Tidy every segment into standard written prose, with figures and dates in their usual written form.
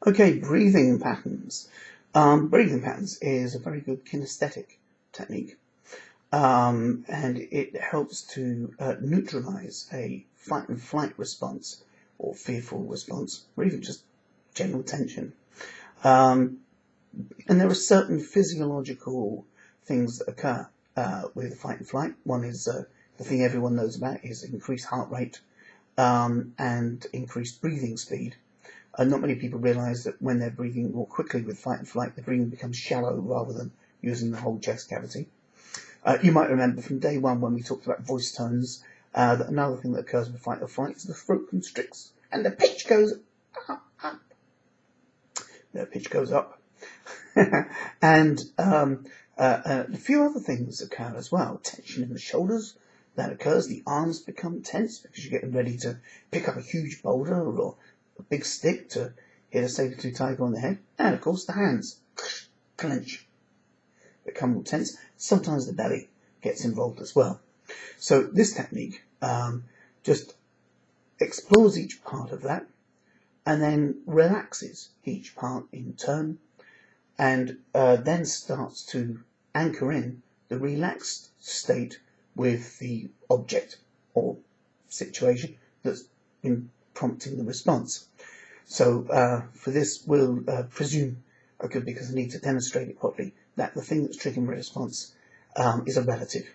Okay, breathing patterns. Breathing patterns is a very good kinesthetic technique, and it helps to neutralize a fight and flight response or fearful response, or even just general tension. And there are certain physiological things that occur with fight and flight. One is the thing everyone knows about is increased heart rate and increased breathing speed. Not many people realise that when they're breathing more quickly with fight and flight, the breathing becomes shallow rather than using the whole chest cavity. You might remember from day one when we talked about voice tones that another thing that occurs with fight or flight is the throat constricts and the pitch goes up. The pitch goes up. And a few other things occur as well. Tension in the shoulders, that occurs. The arms become tense because you're getting ready to pick up a huge boulder or a big stick to hit a saber-tooth tiger on the head. And of course the hands clench, become more tense. Sometimes the belly gets involved as well. So this technique just explores each part of that and then relaxes each part in turn, and then starts to anchor in the relaxed state with the object or situation that's been prompting the response. So for this, we'll presume, because I need to demonstrate it properly, that the thing that's triggering the response is a relative.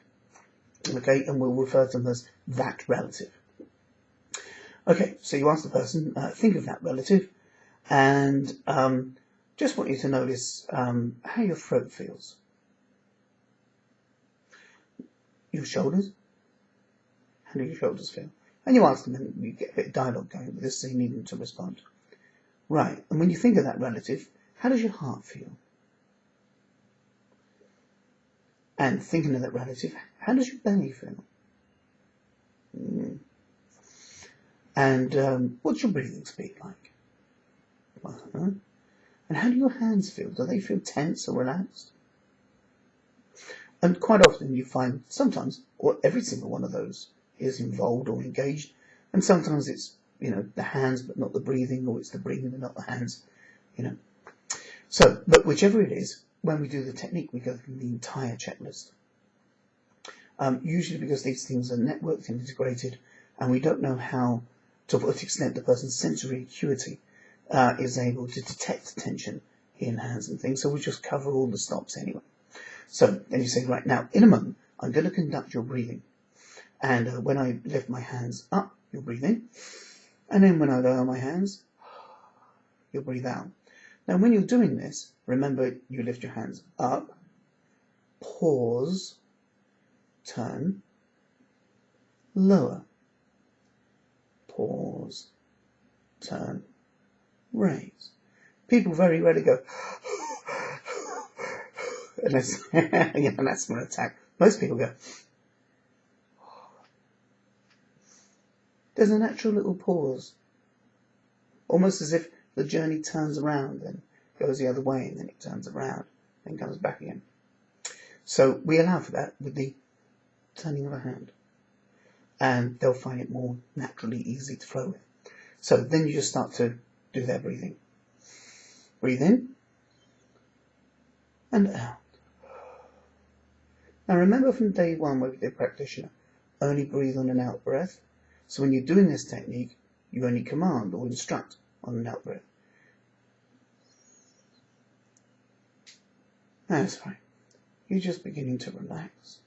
Okay, and we'll refer to them as that relative. Okay, so you ask the person, think of that relative, and just want you to notice how your throat feels. Your shoulders? How do your shoulders feel? And you ask them, and you get a bit of dialogue going with this, so you need them to respond. Right, and when you think of that relative, how does your heart feel? And thinking of that relative, how does your belly feel? And what's your breathing speed like? And how do your hands feel? Do they feel tense or relaxed? And quite often you find sometimes, or every single one of those is involved or engaged, and sometimes it's, the hands but not the breathing, or it's the breathing but not the hands, So, but whichever it is, when we do the technique, we go through the entire checklist. Usually because these things are networked and integrated, and we don't know how, to what extent the person's sensory acuity is able to detect tension in hands and things, so we'll just cover all the stops anyway. So then you say, right, now, in a moment, I'm going to conduct your breathing. And when I lift my hands up, you'll breathe in. And then when I lower my hands, you'll breathe out. Now, when you're doing this, remember, you lift your hands up, pause, turn, lower, pause, turn, raise. People very rarely go, unless, that's an attack. Most people go. There's a natural little pause, almost as if the journey turns around and goes the other way, and then it turns around and comes back again. So we allow for that with the turning of a hand, and they'll find it more naturally easy to flow with. So then you just start to do their breathing. Breathe in and out. Now remember from day one where we did Practitioner, only breathe on an out breath. So when you're doing this technique, you only command or instruct on an out breath. That's fine. You're just beginning to relax.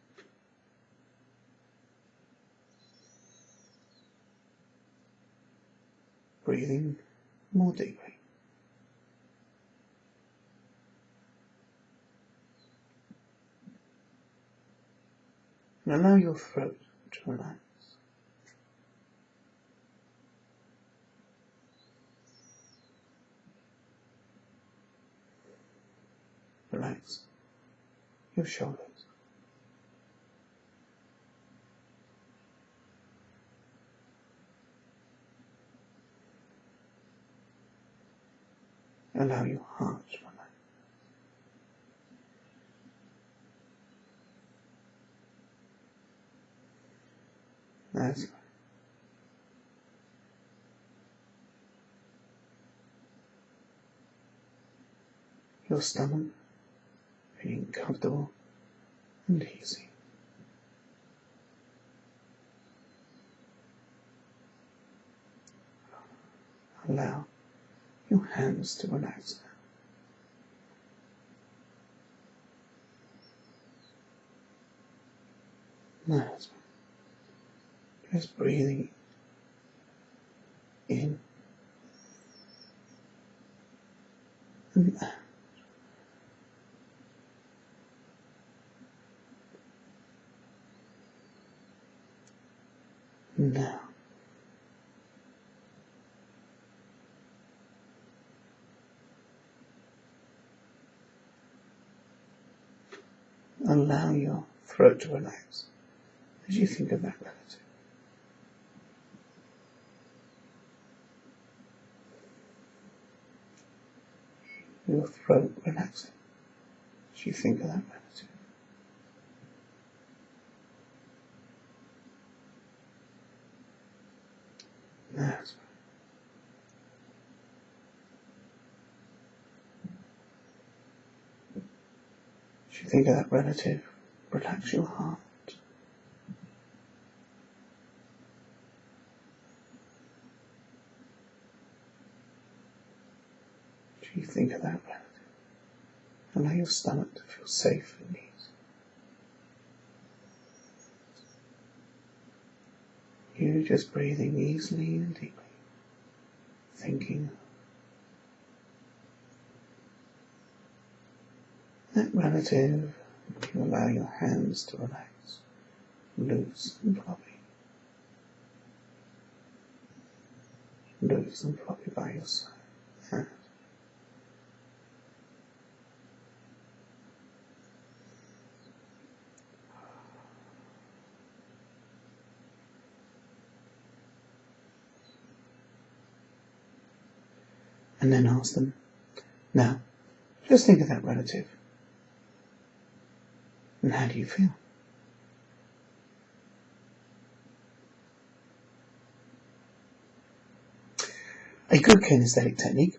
Breathing more deeply. And allow your throat to relax. Relax your shoulders. Allow your heart to relax. That's right. your stomach feeling comfortable and easy. Allow your hands to relax now. Now, just breathing in and out. Now, allow your throat to relax as you think of that relative. Your throat relaxing as you think of that relative. That's right. As you think of that relative, relax your heart. As you think of that relative, allow your stomach to feel safe and easy. You just breathing easily and deeply, thinking that relative. You allow your hands to relax, loose and floppy, loose and floppy by your side. And then ask them, now, just think of that relative. And how do you feel? A good kinesthetic technique,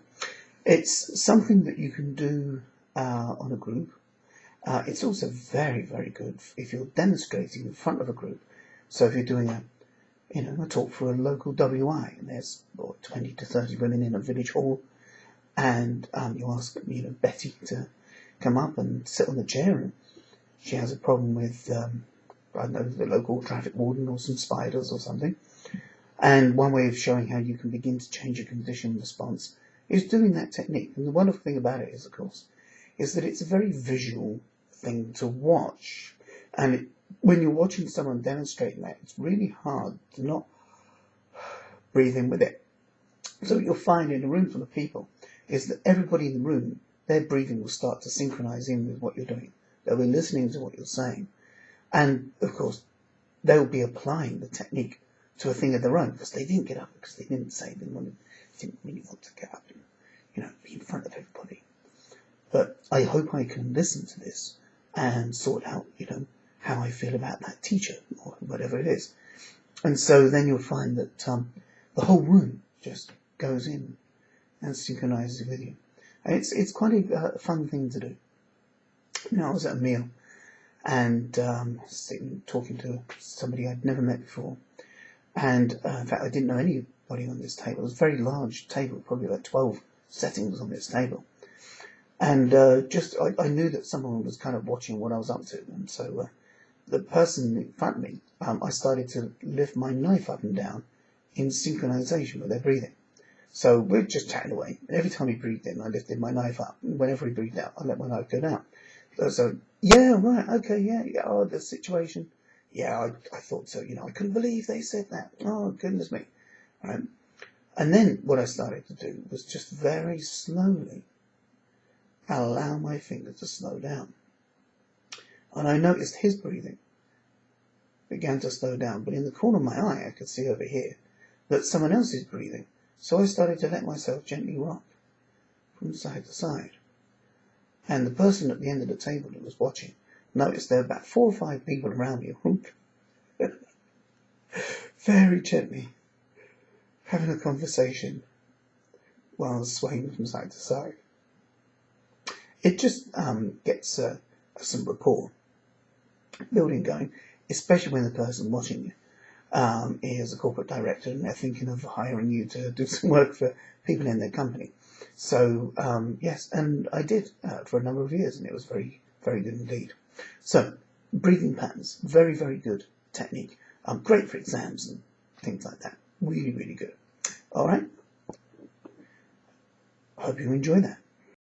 it's something that you can do on a group. It's also very, very good if you're demonstrating in front of a group. So if you're doing a talk for a local WI, and there's 20 to 30 women in a village hall, and you ask Betty to come up and sit on the chair, and she has a problem with I don't know, the local traffic warden or some spiders or something. And one way of showing how you can begin to change your condition response is doing that technique. And the wonderful thing about it is, of course, is that it's a very visual thing to watch. And when you're watching someone demonstrating that, it's really hard to not breathe in with it. So what you'll find in a room full of people is that everybody in the room, their breathing will start to synchronize in with what you're doing. They'll be listening to what you're saying. And, of course, they'll be applying the technique to a thing of their own, because they didn't get up, because they didn't say they didn't really want to get up and, be in front of everybody. But I hope I can listen to this and sort out, how I feel about that teacher, or whatever it is. And so then you'll find that the whole room just goes in and synchronizes with you. And it's quite a fun thing to do. I was at a meal and sitting talking to somebody I'd never met before. And in fact, I didn't know anybody on this table. It was a very large table, probably about 12 settings on this table. And I knew that someone was kind of watching what I was up to. And so the person in front of me, I started to lift my knife up and down in synchronization with their breathing. So we're just chatting away. And every time he breathed in, I lifted my knife up. And whenever he breathed out, I let my knife go down. So yeah, right, okay, yeah, oh, the situation. Yeah, I thought so, I couldn't believe they said that. Oh, goodness me. Right. And then what I started to do was just very slowly allow my finger to slow down. And I noticed his breathing began to slow down, but in the corner of my eye, I could see over here that someone else is breathing. So I started to let myself gently rock from side to side. And the person at the end of the table that was watching noticed there were about 4 or 5 people around me, very gently having a conversation while swaying from side to side. It just gets some rapport building going, especially when the person watching you is a corporate director and they're thinking of hiring you to do some work for people in their company. So yes, and I did for a number of years, and it was very, very good indeed. So breathing patterns, very, very good technique. Great for exams and things like that. Really, really good. All right. Hope you enjoy that.